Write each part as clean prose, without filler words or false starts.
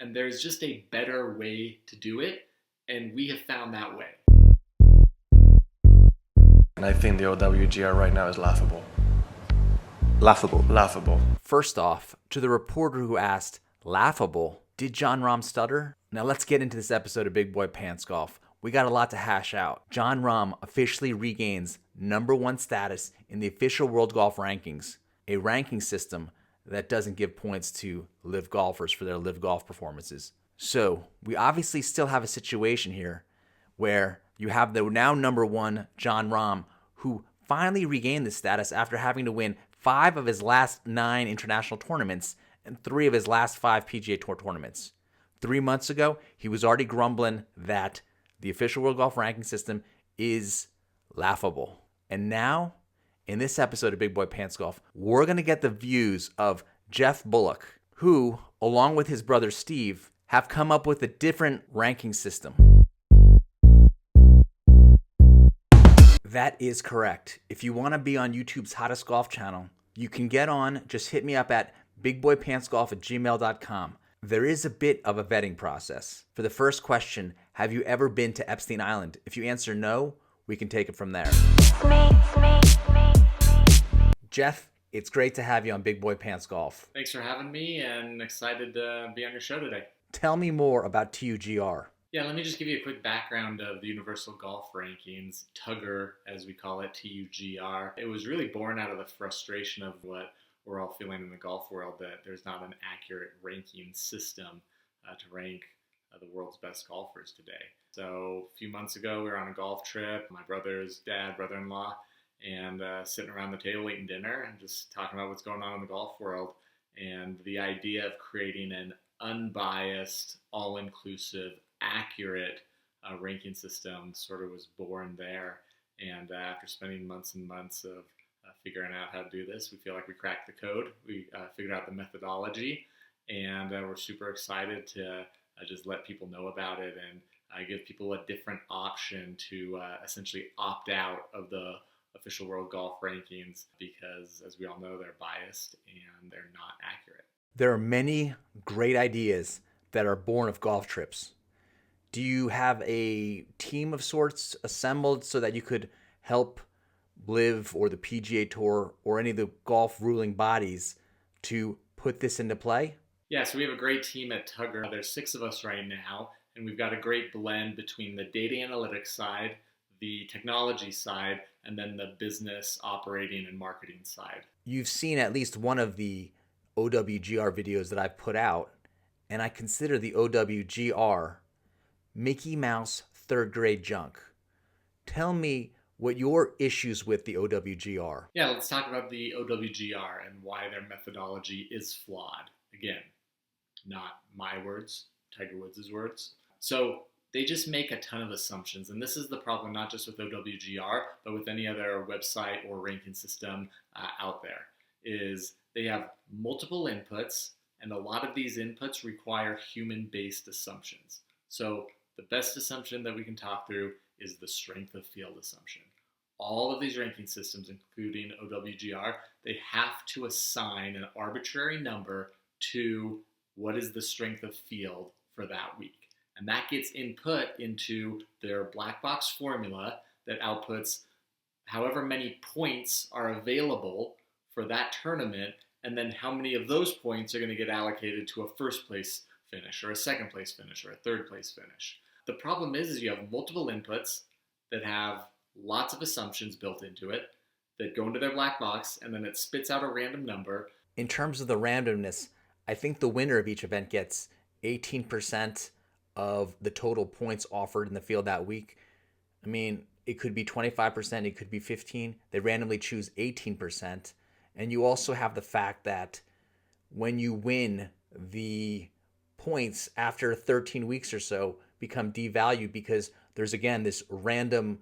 and there's just a better way to do it, and we have found that way. And I think the OWGR right now is laughable. Laughable. Laughable. First off, to the reporter who asked, laughable, did Jon Rahm stutter? Now let's get into this episode of Big Boy Pants Golf. We got a lot to hash out. Jon Rahm officially regains #1 status in the official World Golf Rankings, a ranking system that doesn't give points to LIV golfers for their LIV golf performances. So we obviously still have a situation here where you have the now #1 Jon Rahm, who finally regained this status after having to win 5 of his last 9 international tournaments and 3 of his last 5 PGA Tour tournaments. 3 months ago, he was already grumbling that the official World Golf Ranking System is laughable. And now, in this episode of Big Boy Pants Golf, we're going to get the views of Jeff Bullock, who, along with his brother Steve, have come up with a different ranking system. That is correct. If you want to be on YouTube's hottest golf channel, you can get on. Just hit me up at bigboypantsgolf@gmail.com. There is a bit of a vetting process. For the first question, have you ever been to Epstein Island? If you answer no, we can take it from there. Jeff, it's great to have you on Big Boy Pants Golf. Thanks for having me, and excited to be on your show today. Tell me more about TUGR. Yeah, let me just give you a quick background of the Universal Golf Rankings, TUGR as we call it, TUGR. It was really born out of the frustration of what we're all feeling in the golf world, that there's not an accurate ranking system to rank the world's best golfers today. So a few months ago, we were on a golf trip, my brother's dad, brother-in-law, and sitting around the table eating dinner and just talking about what's going on in the golf world. And the idea of creating an unbiased, all-inclusive, accurate ranking system sort of was born there. And after spending months and months of figuring out how to do this, we feel like we cracked the code. We figured out the methodology, and we're super excited to just let people know about it and give people a different option to essentially opt out of the official World Golf Rankings, because as we all know, they're biased and they're not accurate. There are many great ideas that are born of golf trips. Do you have a team of sorts assembled so that you could help LIV or the PGA Tour or any of the golf ruling bodies to put this into play? Yeah, so we have a great team at Tugger. There's 6 of us right now, and we've got a great blend between the data analytics side, the technology side, and then the business operating and marketing side. You've seen at least one of the OWGR videos that I've put out, and I consider the OWGR Mickey Mouse 3rd grade junk. Tell me what your issues with the OWGR. Yeah, let's talk about the OWGR and why their methodology is flawed. Again, not my words, Tiger Woods' words. So they just make a ton of assumptions, and this is the problem not just with OWGR, but with any other website or ranking system out there, is they have multiple inputs, and a lot of these inputs require human-based assumptions. So the best assumption that we can talk through is the strength of field assumption. All of these ranking systems, including OWGR, they have to assign an arbitrary number to what is the strength of field for that week. And that gets input into their black box formula that outputs however many points are available for that tournament, and then how many of those points are going to get allocated to a first place finish or a second place finish or a third place finish. The problem is you have multiple inputs that have lots of assumptions built into it that go into their black box, and then it spits out a random number. In terms of the randomness, I think the winner of each event gets 18% of the total points offered in the field that week. I mean, it could be 25%, it could be 15%. They randomly choose 18%. And you also have the fact that when you win, the points after 13 weeks or so become devalued because there's, again, this random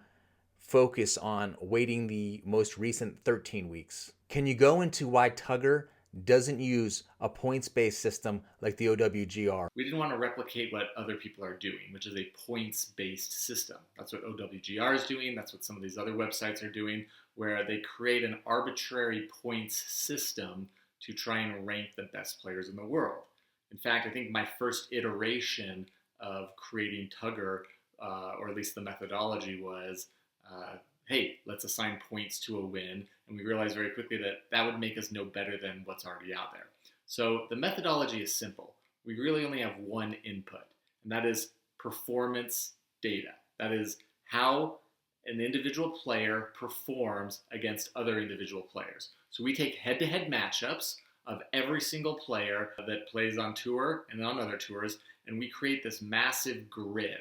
focus on weighting the most recent 13 weeks. Can you go into why Tugger doesn't use a points-based system like the OWGR? We didn't want to replicate what other people are doing, which is a points-based system. That's what OWGR is doing. That's what some of these other websites are doing, where they create an arbitrary points system to try and rank the best players in the world. In fact, I think my first iteration of creating Tugger, or at least the methodology, was, hey, let's assign points to a win. And we realized very quickly that that would make us no better than what's already out there. So the methodology is simple. We really only have one input, and that is performance data. That is how an individual player performs against other individual players. So we take head-to-head matchups of every single player that plays on tour and on other tours, and we create this massive grid.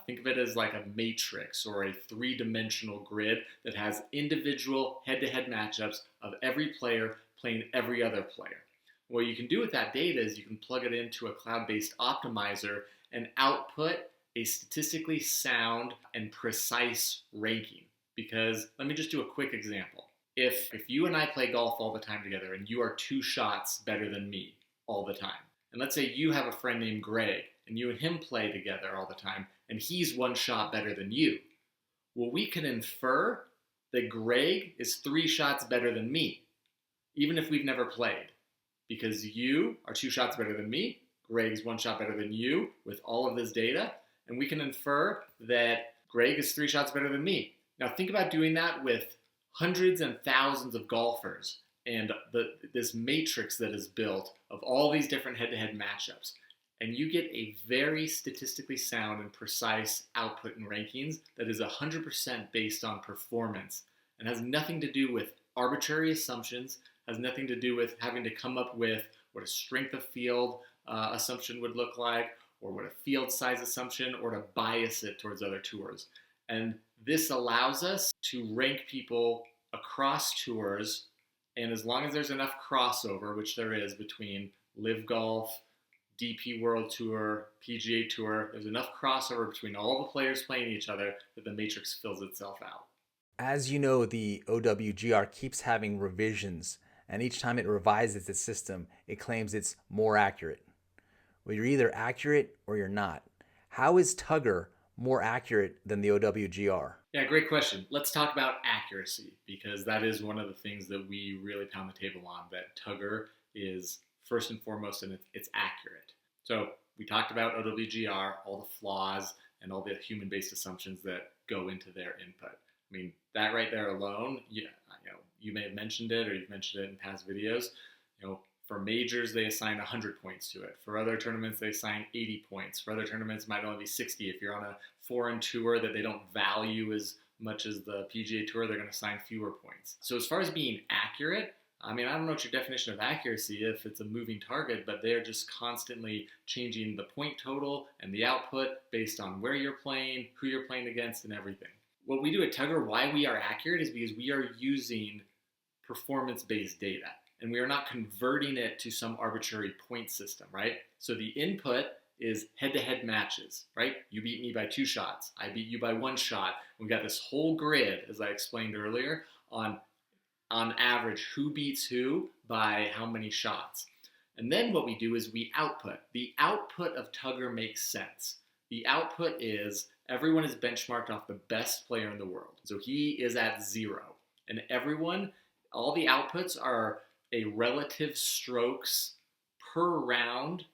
Think of it as like a matrix or a three-dimensional grid that has individual head-to-head matchups of every player playing every other player. What you can do with that data is you can plug it into a cloud-based optimizer and output a statistically sound and precise ranking. Because let me just do a quick example. If you and I play golf all the time together and you are 2 shots better than me all the time, and let's say you have a friend named Greg and you and him play together all the time and he's 1 shot better than you, well, we can infer that Greg is 3 shots better than me, even if we've never played. Because you are 2 shots better than me, Greg's 1 shot better than you with all of this data, and we can infer that Greg is 3 shots better than me. Now think about doing that with hundreds and thousands of golfers and this matrix that is built of all these different head-to-head matchups. And you get a very statistically sound and precise output and rankings that is 100% based on performance and has nothing to do with arbitrary assumptions, has nothing to do with having to come up with what a strength of field assumption would look like, or what a field size assumption, or to bias it towards other tours. And this allows us to rank people across tours, and as long as there's enough crossover, which there is between LIV Golf, DP World Tour, PGA Tour, there's enough crossover between all the players playing each other that the matrix fills itself out. As you know, the OWGR keeps having revisions, and each time it revises its system, it claims it's more accurate. Well, you're either accurate or you're not. How is Tugger more accurate than the OWGR? Yeah, great question. Let's talk about accuracy, because that is one of the things that we really pound the table on, that Tugger is first and foremost, and it's accurate. So we talked about OWGR, all the flaws and all the human-based assumptions that go into their input. I mean, that right there alone, you may have mentioned it or you've mentioned it in past videos. For majors, they assign 100 points to it. For other tournaments, they assign 80 points. For other tournaments, it might only be 60. If you're on a foreign tour that they don't value as much as the PGA Tour, they're going to assign fewer points. So as far as being accurate, I mean, I don't know what your definition of accuracy is if it's a moving target, but they're just constantly changing the point total and the output based on where you're playing, who you're playing against, and everything. What we do at Tugger, why we are accurate, is because we are using performance-based data. And we are not converting it to some arbitrary point system, right? So the input is head-to-head matches, right? You beat me by 2 shots. I beat you by 1 shot. We've got this whole grid, as I explained earlier, on average who beats who by how many shots. And then what we do is we output. The output of Tugger makes sense. The output is everyone is benchmarked off the best player in the world. So he is at 0. And all the outputs are a relative strokes per round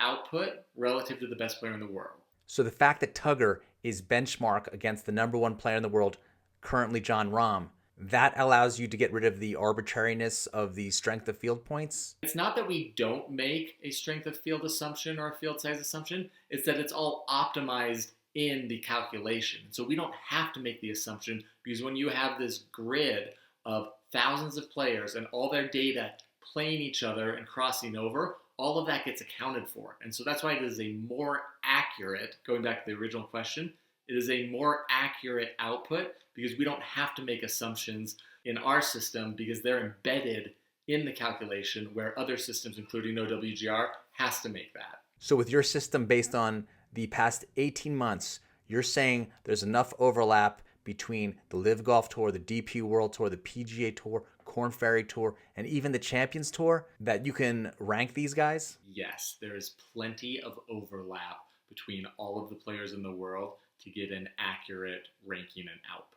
output relative to the best player in the world. So the fact that Tugger is benchmark against the #1 player in the world, currently Jon Rahm, that allows you to get rid of the arbitrariness of the strength of field points? It's not that we don't make a strength of field assumption or a field size assumption. It's that it's all optimized in the calculation. So we don't have to make the assumption, because when you have this grid of thousands of players and all their data playing each other and crossing over, all of that gets accounted for. And so that's why it is a more accurate, going back to the original question, it is a more accurate output because we don't have to make assumptions in our system because they're embedded in the calculation, where other systems, including OWGR, has to make that. So with your system based on the past 18 months, you're saying there's enough overlap between the LIV Golf Tour, the DP World Tour, the PGA Tour, Korn Ferry Tour, and even the Champions Tour that you can rank these guys? Yes, there is plenty of overlap between all of the players in the world to get an accurate ranking and output.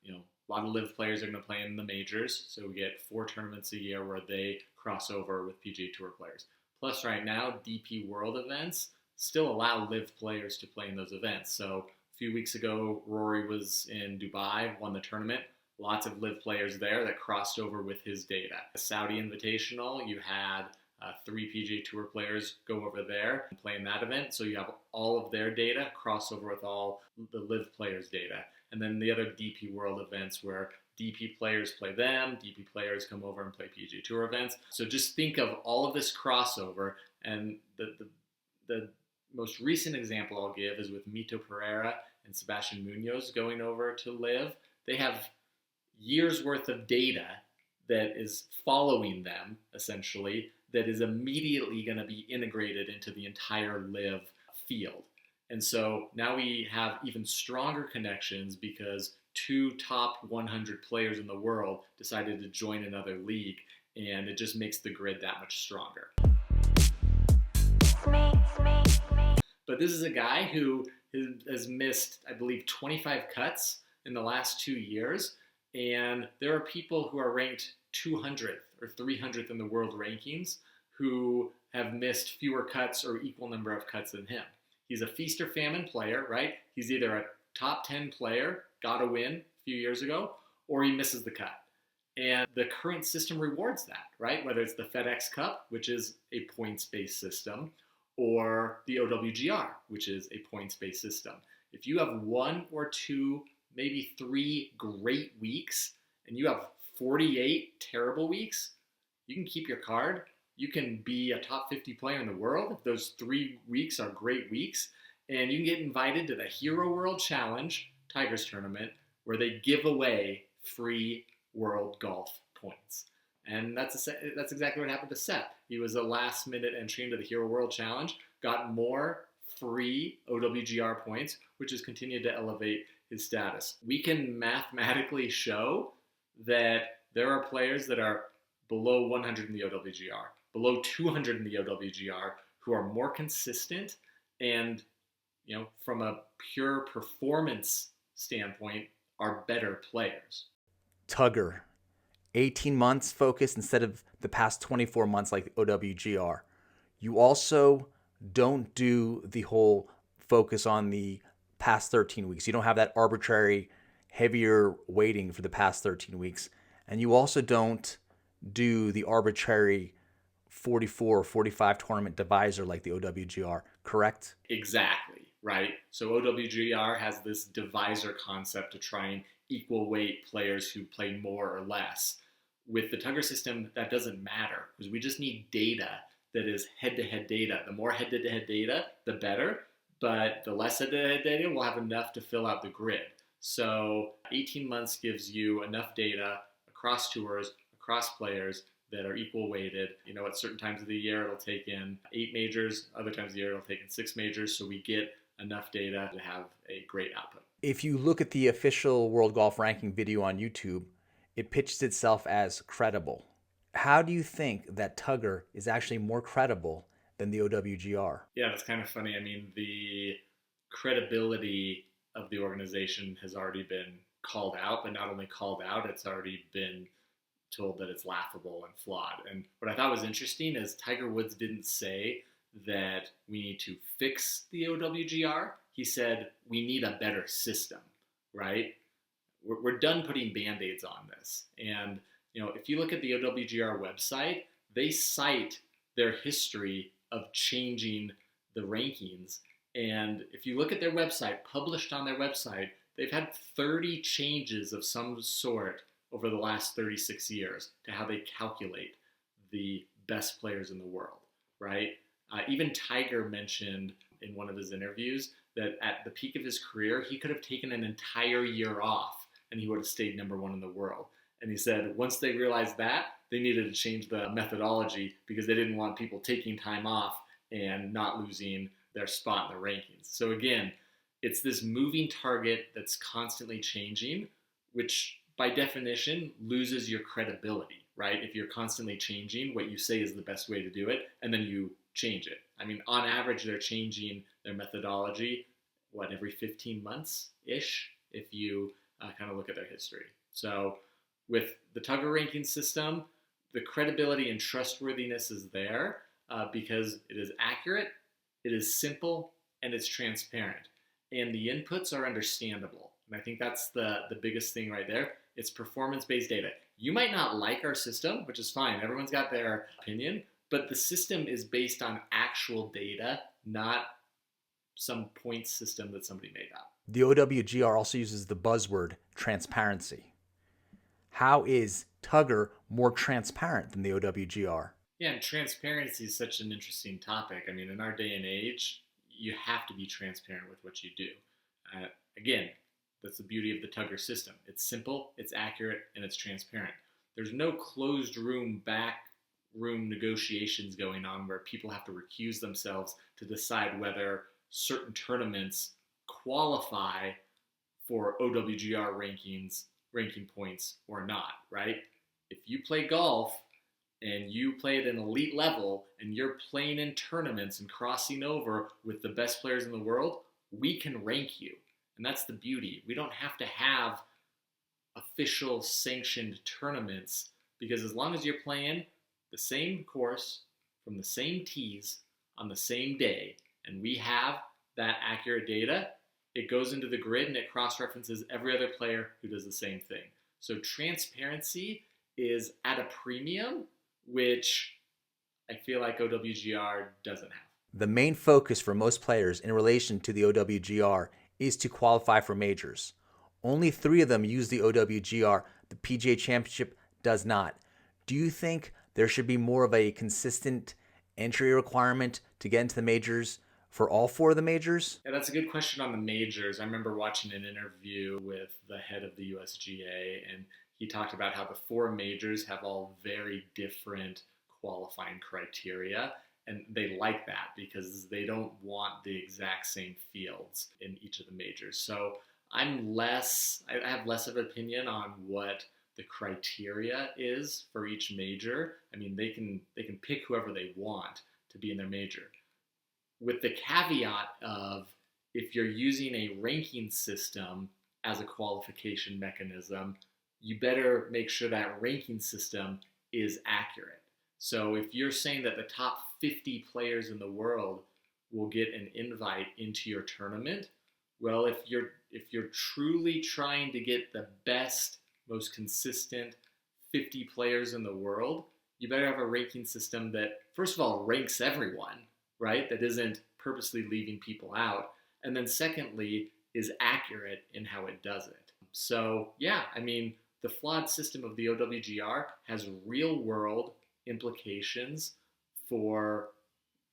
A lot of LIV players are going to play in the majors, so we get 4 tournaments a year where they cross over with PGA Tour players. Plus, right now, DP World events still allow LIV players to play in those events. So a few weeks ago, Rory was in Dubai, won the tournament. Lots of LIV players there that crossed over with his data. The Saudi Invitational, you had 3 PGA Tour players go over there and play in that event. So you have all of their data cross over with all the LIV players' data. And then the other DP World events where DP players play them, DP players come over and play PGA Tour events. So just think of all of this crossover. And the most recent example I'll give is with Mito Pereira and Sebastian Munoz going over to LIV. They have years worth of data that is following them, essentially, that is immediately going to be integrated into the entire LIV field. And so now we have even stronger connections because 2 top 100 players in the world decided to join another league, and it just makes the grid that much stronger. But this is a guy who has missed, I believe, 25 cuts in the last 2 years. And there are people who are ranked 200th or 300th in the world rankings who have missed fewer cuts or equal number of cuts than him. He's a feast or famine player, right? He's either a top 10 player, got a win a few years ago, or he misses the cut. And the current system rewards that, right? Whether it's the FedEx Cup, which is a points-based system, or the OWGR, which is a points-based system. If you have 1 or 2, maybe 3 great weeks, and you have 48 terrible weeks, you can keep your card. You can be a top 50 player in the world if those 3 weeks are great weeks, and you can get invited to the Hero World Challenge Tigers tournament where they give away free world golf points. And that's exactly what happened to Seth. He was a last-minute entry into the Hero World Challenge, got more free OWGR points, which has continued to elevate his status. We can mathematically show that there are players that are below 100 in the OWGR, below 200 in the OWGR, who are more consistent and, from a pure performance standpoint, are better players. Tugger, 18 months focus instead of the past 24 months like the OWGR. You also don't do the whole focus on the past 13 weeks. You don't have that arbitrary heavier weighting for the past 13 weeks. And you also don't do the arbitrary 44 or 45 tournament divisor like the OWGR, correct? Exactly, right? So OWGR has this divisor concept to try and equal weight players who play more or less. With the Tugger system, that doesn't matter because we just need data that is head-to-head data. The more head-to-head data, the better, but the less head-to-head data, we'll have enough to fill out the grid. So 18 months gives you enough data across tours, across players that are equal weighted. At certain times of the year, it'll take in 8 majors. Other times of the year, it'll take in 6 majors. So we get enough data to have a great output. If you look at the official World Golf Ranking video on YouTube, it pitches itself as credible. How do you think that Tugger is actually more credible than the OWGR? Yeah, that's kind of funny. I mean, the credibility of the organization has already been called out, but not only called out, it's already been told that it's laughable and flawed. And what I thought was interesting is Tiger Woods didn't say that we need to fix the OWGR. He said we need a better system, right? We're done putting Band-Aids on this. And, if you look at the OWGR website, they cite their history of changing the rankings. And if you look at their website, published on their website, they've had 30 changes of some sort over the last 36 years to how they calculate the best players in the world, right? Even Tiger mentioned in one of his interviews that at the peak of his career, he could have taken an entire year off and he would have stayed number 1 in the world. And he said once they realized that, they needed to change the methodology because they didn't want people taking time off and not losing their spot in the rankings. So again, it's this moving target that's constantly changing, which by definition loses your credibility, right? If you're constantly changing what you say is the best way to do it, and then you change it. I mean, on average, they're changing their methodology, every 15 months-ish, if you kind of look at their history. So with the Tugger ranking system, the credibility and trustworthiness is there, because it is accurate, it is simple, and it's transparent. And the inputs are understandable. And I think that's the biggest thing right there. It's performance-based data. You might not like our system, which is fine. Everyone's got their opinion, but the system is based on actual data, not some point system that somebody made up. The OWGR also uses the buzzword transparency. How is Tugger more transparent than the OWGR? Yeah, and transparency is such an interesting topic. I mean, in our day and age, you have to be transparent with what you do. Again, that's the beauty of the Tugger system. It's simple, it's accurate, and it's transparent. There's no closed room, back room negotiations going on where people have to recuse themselves to decide whether certain tournaments qualify for OWGR ranking points or not, right? If you play golf and you play at an elite level and you're playing in tournaments and crossing over with the best players in the world, we can rank you. And that's the beauty. We don't have to have official sanctioned tournaments, because as long as you're playing the same course from the same tees on the same day, and we have that accurate data, it goes into the grid and it cross-references every other player who does the same thing. So transparency is at a premium, which I feel like OWGR doesn't have. The main focus for most players in relation to the OWGR is to qualify for majors. Only 3 of them use the OWGR. The PGA Championship does not. Do you think there should be more of a consistent entry requirement to get into the majors for all 4 of the majors? Yeah, that's a good question on the majors. I remember watching an interview with the head of the USGA, and he talked about how the 4 majors have all very different qualifying criteria. And they like that because they don't want the exact same fields in each of the majors. So I have less of an opinion on what the criteria is for each major. I mean, they can pick whoever they want to be in their major, with the caveat of, if you're using a ranking system as a qualification mechanism, you better make sure that ranking system is accurate. So if you're saying that the top 50 players in the world will get an invite into your tournament, well, if you're truly trying to get the best, most consistent 50 players in the world, you better have a ranking system that, first of all, ranks everyone, right? That isn't purposely leaving people out. And then secondly, is accurate in how it does it. So yeah, I mean, the flawed system of the OWGR has real world implications for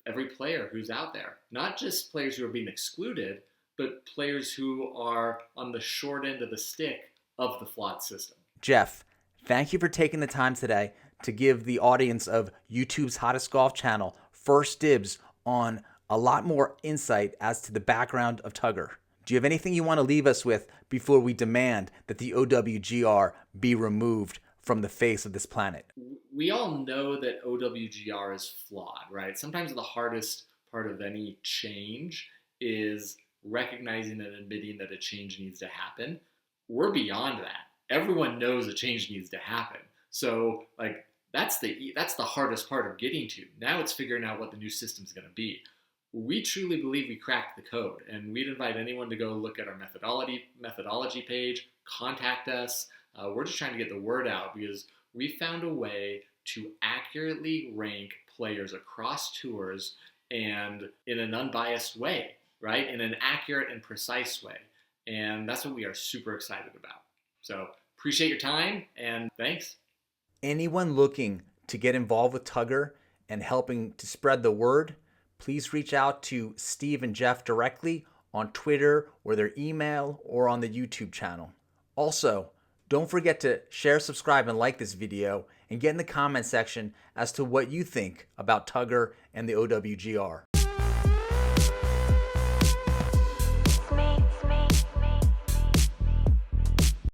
every player who's out there. Not just players who are being excluded, but players who are on the short end of the stick of the flawed system. Jeff, thank you for taking the time today to give the audience of YouTube's hottest golf channel first dibs on a lot more insight as to the background of Tugger. Do you have anything you want to leave us with before we demand that the OWGR be removed from the face of this planet? We all know that OWGR is flawed, right? Sometimes the hardest part of any change is recognizing and admitting that a change needs to happen. We're beyond that. Everyone knows a change needs to happen. So like that's the hardest part of getting to. Now it's figuring out what the new system's going to be. We truly believe we cracked the code, and we'd invite anyone to go look at our methodology page, contact us. We're just trying to get the word out because we found a way to accurately rank players across tours and in an unbiased way, right? In an accurate and precise way. And that's what we are super excited about. So appreciate your time and thanks. Anyone looking to get involved with Tugger and helping to spread the word, please reach out to Steve and Jeff directly on Twitter or their email or on the YouTube channel. Also, don't forget to share, subscribe, and like this video, and get in the comment section as to what you think about Tugger and the OWGR.